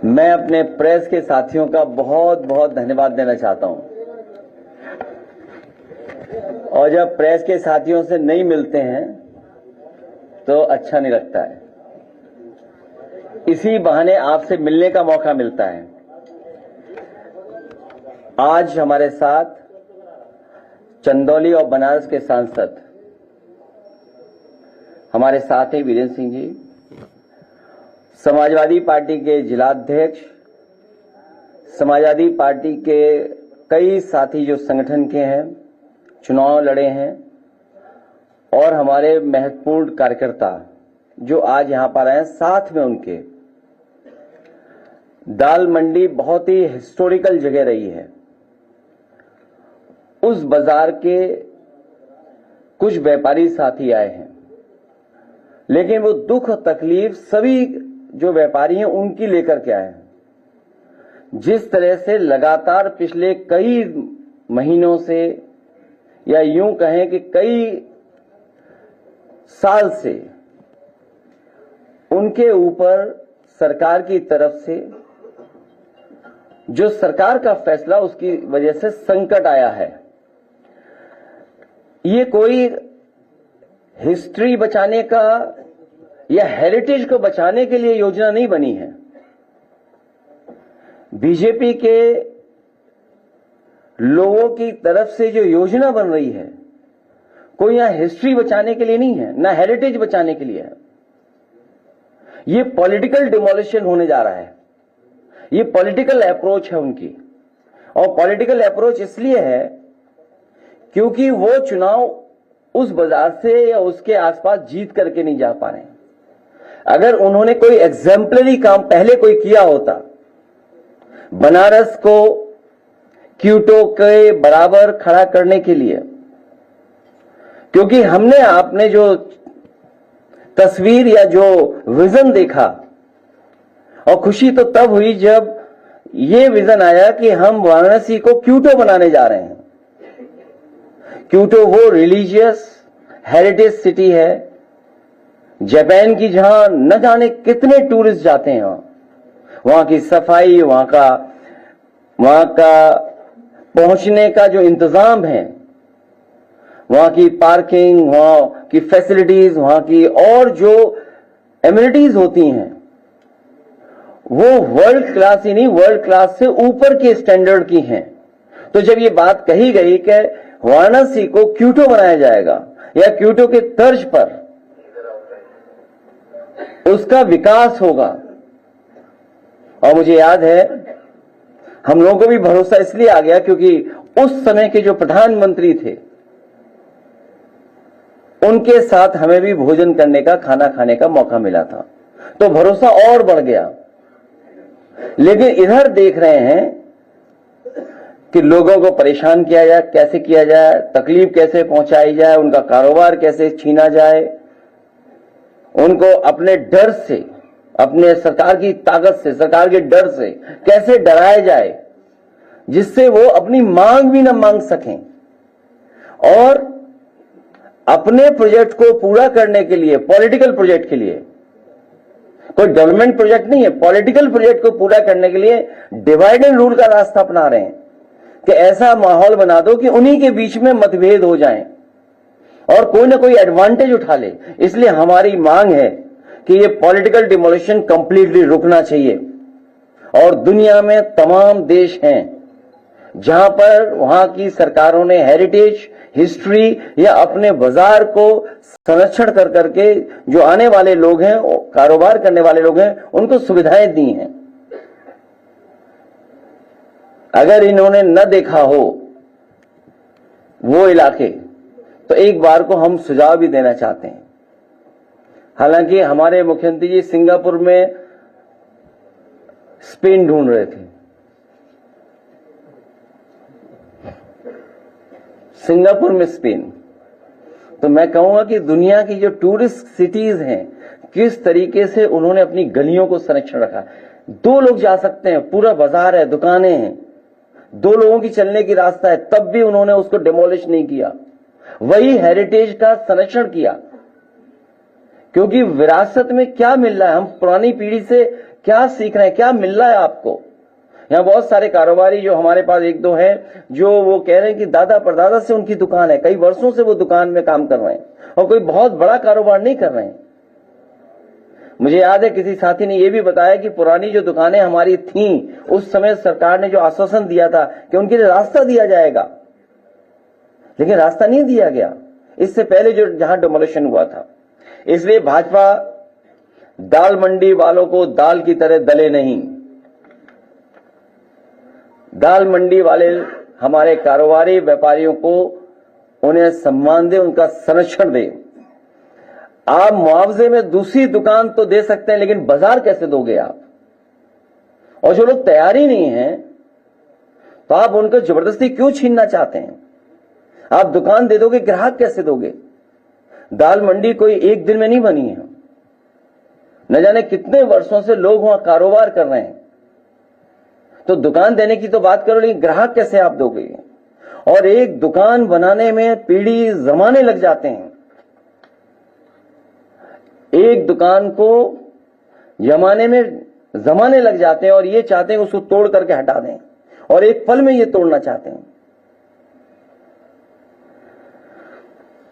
मैं अपने प्रेस के साथियों का बहुत बहुत धन्यवाद देना चाहता हूं। और जब प्रेस के साथियों से नहीं मिलते हैं तो अच्छा नहीं लगता है। इसी बहाने आपसे मिलने का मौका मिलता है। आज हमारे साथ चंदौली और बनारस के सांसद हमारे साथ हैं वीरेंद्र सिंह जी, समाजवादी पार्टी के जिलाध्यक्ष, समाजवादी पार्टी के कई साथी जो संगठन के हैं, चुनाव लड़े हैं, और हमारे महत्वपूर्ण कार्यकर्ता जो आज यहां पर आए। साथ में उनके दाल मंडी बहुत ही हिस्टोरिकल जगह रही है। उस बाजार के कुछ व्यापारी साथी आए हैं, लेकिन वो दुख तकलीफ सभी जो व्यापारी हैं उनकी लेकर के आए हैं। जिस तरह से लगातार पिछले कई महीनों से, या यूं कहें कि कई साल से उनके ऊपर सरकार की तरफ से जो सरकार का फैसला, उसकी वजह से संकट आया है। ये कोई हिस्ट्री बचाने का या हेरिटेज को बचाने के लिए योजना नहीं बनी है। बीजेपी के लोगों की तरफ से जो योजना बन रही है, कोई यहां हिस्ट्री बचाने के लिए नहीं है, ना हेरिटेज बचाने के लिए है। ये पॉलिटिकल डिमोलिशन होने जा रहा है। ये पॉलिटिकल अप्रोच है उनकी, और पॉलिटिकल अप्रोच इसलिए है क्योंकि वो चुनाव उस बाजार से या उसके आसपास जीत करके नहीं जा पा रहे हैं। अगर उन्होंने कोई एग्जाम्पलरी काम पहले कोई किया होता, बनारस को क्योटो के बराबर खड़ा करने के लिए, क्योंकि हमने आपने जो तस्वीर या जो विजन देखा, और खुशी तो तब हुई जब ये विजन आया कि हम वाराणसी को क्योटो बनाने जा रहे हैं। क्योटो वो रिलीजियस हेरिटेज सिटी है जापान की, जहां न जाने कितने टूरिस्ट जाते हैं। वहां की सफाई, वहां का पहुंचने का जो इंतजाम है, वहां की पार्किंग, वहां की फैसिलिटीज, वहां की और जो एमिनिटीज होती हैं, वो वर्ल्ड क्लास ही नहीं, वर्ल्ड क्लास से ऊपर के स्टैंडर्ड की हैं। तो जब ये बात कही गई कि वाराणसी को क्योटो बनाया जाएगा या क्योटो के तर्ज पर उसका विकास होगा, और मुझे याद है हम लोगों को भी भरोसा इसलिए आ गया क्योंकि उस समय के जो प्रधानमंत्री थे उनके साथ हमें भी भोजन करने का, खाना खाने का मौका मिला था, तो भरोसा और बढ़ गया। लेकिन इधर देख रहे हैं कि लोगों को परेशान किया जाए, कैसे किया जाए, तकलीफ कैसे पहुंचाई जाए, उनका कारोबार कैसे छीना जाए, उनको अपने डर से, अपने सरकार की ताकत से, सरकार के डर से कैसे डराया जाए जिससे वो अपनी मांग भी न मांग सकें। और अपने प्रोजेक्ट को पूरा करने के लिए, पॉलिटिकल प्रोजेक्ट के लिए, कोई डेवलपमेंट प्रोजेक्ट नहीं है, पॉलिटिकल प्रोजेक्ट को पूरा करने के लिए डिवाइड एंड रूल का रास्ता अपना रहे हैं कि ऐसा माहौल बना दो कि उन्हीं के बीच में मतभेद हो जाएं और कोई ना कोई एडवांटेज उठा ले। इसलिए हमारी मांग है कि ये पॉलिटिकल डिमोलिशन कंप्लीटली रुकना चाहिए। और दुनिया में तमाम देश हैं जहां पर वहां की सरकारों ने हेरिटेज, हिस्ट्री या अपने बाजार को संरक्षण कर करके जो आने वाले लोग हैं, कारोबार करने वाले लोग हैं, उनको सुविधाएं दी हैं। अगर इन्होंने न देखा हो वो इलाके, तो एक बार को हम सुझाव भी देना चाहते हैं। हालांकि हमारे मुख्यमंत्री जी सिंगापुर में स्पेन ढूंढ रहे थे, सिंगापुर में स्पेन। तो मैं कहूंगा कि दुनिया की जो टूरिस्ट सिटीज हैं, किस तरीके से उन्होंने अपनी गलियों को संरक्षण रखा। 2 लोग जा सकते हैं, पूरा बाजार है, दुकानें हैं, 2 लोगों की चलने की रास्ता है, तब भी उन्होंने उसको डिमोलिश नहीं किया। वही हेरिटेज का संरक्षण किया, क्योंकि विरासत में क्या मिल रहा है, हम पुरानी पीढ़ी से क्या सीख रहे हैं, क्या मिल रहा है आपको। यहां बहुत सारे कारोबारी जो हमारे पास एक दो हैं, जो वो कह रहे हैं कि दादा परदादा से उनकी दुकान है, कई वर्षों से वो दुकान में काम कर रहे हैं और कोई बहुत बड़ा कारोबार नहीं कर रहे हैं। मुझे याद है किसी साथी ने यह भी बताया कि पुरानी जो दुकानें हमारी थीं, उस समय सरकार ने जो आश्वासन दिया था कि उनके लिए रास्ता दिया जाएगा, लेकिन रास्ता नहीं दिया गया इससे पहले जो जहां डिमोलिशन हुआ था। इसलिए भाजपा दाल मंडी वालों को दाल की तरह दले नहीं। दाल मंडी वाले हमारे कारोबारी व्यापारियों को उन्हें सम्मान दे, उनका संरक्षण दे। आप मुआवजे में दूसरी दुकान तो दे सकते हैं, लेकिन बाजार कैसे दोगे आप? और जो लोग तैयार ही नहीं हैं तो आप उनको जबरदस्ती क्यों छीनना चाहते हैं? आप दुकान दे दोगे, ग्राहक कैसे दोगे? दाल मंडी कोई एक दिन में नहीं बनी है, न जाने कितने वर्षों से लोग वहां कारोबार कर रहे हैं। तो दुकान देने की तो बात करो, लेकिन ग्राहक कैसे आप दोगे? और एक दुकान बनाने में पीढ़ी जमाने लग जाते हैं। एक दुकान को जमाने में जमाने लग जाते हैं और ये चाहते हैं उसको तोड़ करके हटा दें, और एक पल में ये तोड़ना चाहते हैं।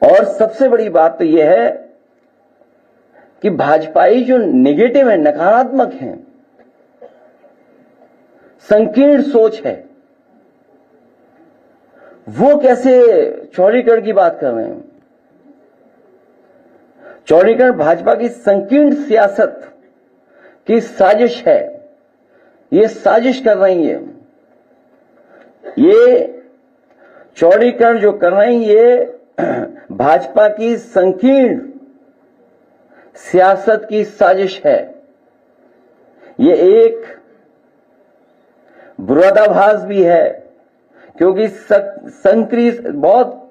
और सबसे बड़ी बात तो यह है कि भाजपाई जो नेगेटिव है, नकारात्मक है, संकीर्ण सोच है, वो कैसे चौड़ीकरण की बात कर रहे हैं। चौड़ीकरण भाजपा की संकीर्ण सियासत की साजिश है। ये साजिश कर रही है, ये चौड़ीकरण जो कर रही है, ये भाजपा की संकीर्ण सियासत की साजिश है। ये एक विरोधाभास भी है, क्योंकि संकीर्ण बहुत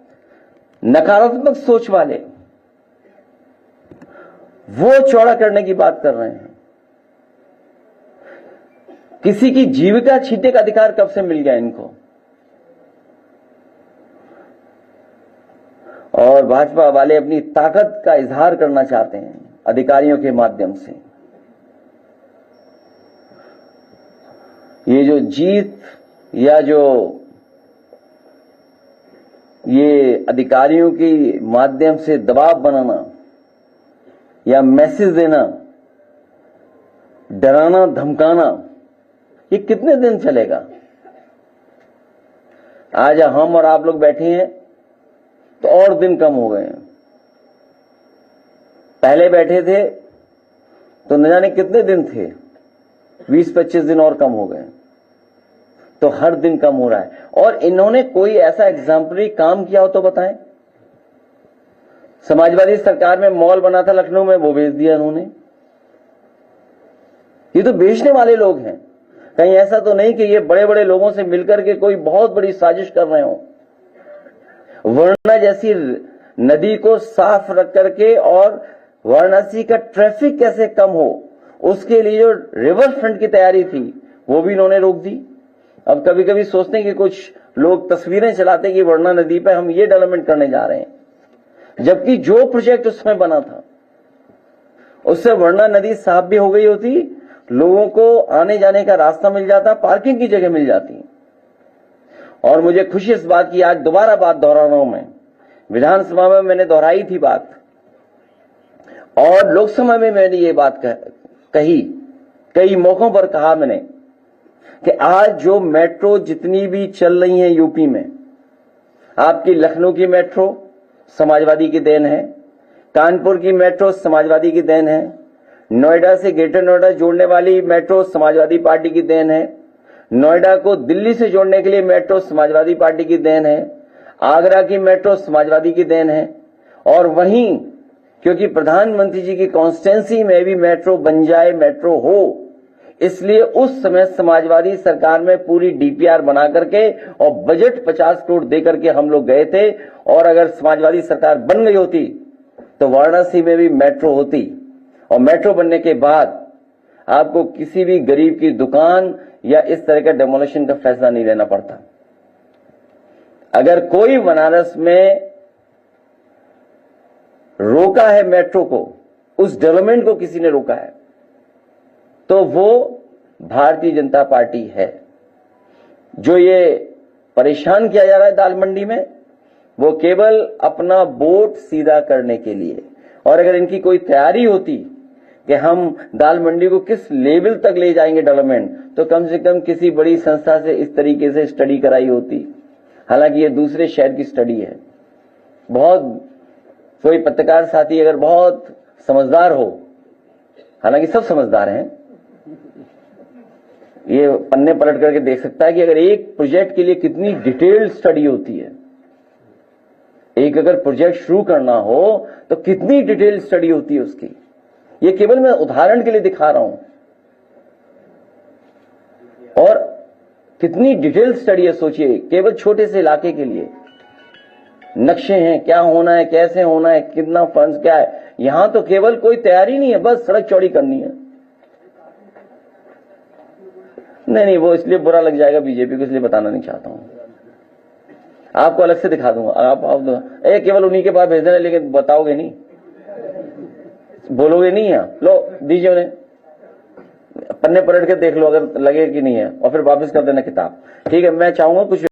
नकारात्मक सोच वाले वो चौड़ा करने की बात कर रहे हैं। किसी की जीविका छीनने का अधिकार कब से मिल गया इनको? और भाजपा वाले अपनी ताकत का इजहार करना चाहते हैं अधिकारियों के माध्यम से। ये जो जीत या जो ये अधिकारियों के माध्यम से दबाव बनाना या मैसेज देना, डराना धमकाना, ये कितने दिन चलेगा? आज हम और आप लोग बैठे हैं तो और दिन कम हो गए हैं। पहले बैठे थे तो न जाने कितने दिन थे, 20-25 दिन और कम हो गए। तो हर दिन कम हो रहा है। और इन्होंने कोई ऐसा एग्जाम्पलरी काम किया हो तो बताएं। समाजवादी सरकार में मॉल बना था लखनऊ में, वो बेच दिया इन्होंने। ये तो बेचने वाले लोग हैं। कहीं ऐसा तो नहीं कि ये बड़े बड़े लोगों से मिलकर के कोई बहुत बड़ी साजिश कर रहे हो। वाराणसी जैसी नदी को साफ रख करके और वाराणसी का ट्रैफिक कैसे कम हो, उसके लिए जो रिवर फ्रंट की तैयारी थी वो भी इन्होंने रोक दी। अब कभी कभी सोचते हैं कि कुछ लोग तस्वीरें चलाते हैं कि वाराणसी नदी पे हम ये डेवलपमेंट करने जा रहे हैं, जबकि जो प्रोजेक्ट उसमें बना था उससे वाराणसी नदी साफ भी हो गई होती, लोगों को आने जाने का रास्ता मिल जाता, पार्किंग की जगह मिल जाती। और मुझे खुशी इस बात की, आज दोबारा बात दोहरा रहा हूं मैं। विधानसभा में मैंने दोहराई थी बात, और लोकसभा में मैंने ये बात कही, कई मौकों पर कहा मैंने कि आज जो मेट्रो जितनी भी चल रही है यूपी में, आपकी लखनऊ की मेट्रो समाजवादी की देन है, कानपुर की मेट्रो समाजवादी की देन है, नोएडा से ग्रेटर नोएडा जोड़ने वाली मेट्रो समाजवादी पार्टी की देन है, नोएडा को दिल्ली से जोड़ने के लिए मेट्रो समाजवादी पार्टी की देन है, आगरा की मेट्रो समाजवादी की देन है। और वहीं क्योंकि प्रधानमंत्री जी की कॉन्स्टिट्यूंसी में भी मेट्रो बन जाए, मेट्रो हो, इसलिए उस समय समाजवादी सरकार में पूरी डीपीआर बना करके और बजट 50 करोड़ दे करके हम लोग गए थे। और अगर समाजवादी सरकार बन गई होती तो वाराणसी में भी मेट्रो होती, और मेट्रो बनने के बाद आपको किसी भी गरीब की दुकान या इस तरह का डेमोलिशन का फैसला नहीं लेना पड़ता। अगर कोई बनारस में रोका है मेट्रो को उस डेवलपमेंट को किसी ने रोका है तो वो भारतीय जनता पार्टी है। जो ये परेशान किया जा रहा है दाल मंडी में, वो केवल अपना वोट सीधा करने के लिए। और अगर इनकी कोई तैयारी होती कि हम दाल मंडी को किस लेवल तक ले जाएंगे डेवलपमेंट, तो कम से कम किसी बड़ी संस्था से इस तरीके से स्टडी कराई होती। हालांकि ये दूसरे शहर की स्टडी है। बहुत कोई पत्रकार साथी अगर बहुत समझदार हो, हालांकि सब समझदार हैं, ये पन्ने पलट करके देख सकता है कि अगर एक प्रोजेक्ट के लिए कितनी डिटेल्ड स्टडी होती है। एक अगर प्रोजेक्ट शुरू करना हो तो कितनी डिटेल्ड स्टडी होती है उसकी। ये केवल मैं उदाहरण के लिए दिखा रहा हूं। और कितनी डिटेल्ड स्टडी है सोचिए, केवल छोटे से इलाके के लिए। नक्शे हैं, क्या होना है, कैसे होना है, कितना फंड्स क्या है। यहां तो केवल कोई तैयारी नहीं है, बस सड़क चौड़ी करनी है। नहीं, वो इसलिए बुरा लग जाएगा बीजेपी को, इसलिए बताना नहीं चाहता हूं। आपको अलग से दिखा दूंगा। आप केवल उन्हीं के पास भेज देना, लेकिन बताओगे नहीं, बोलोगे नहीं है। लो दीजिए उन्हें, पन्ने पलट के देख लो अगर लगे कि नहीं है, और फिर वापस कर देना किताब। ठीक है, मैं चाहूंगा कुछ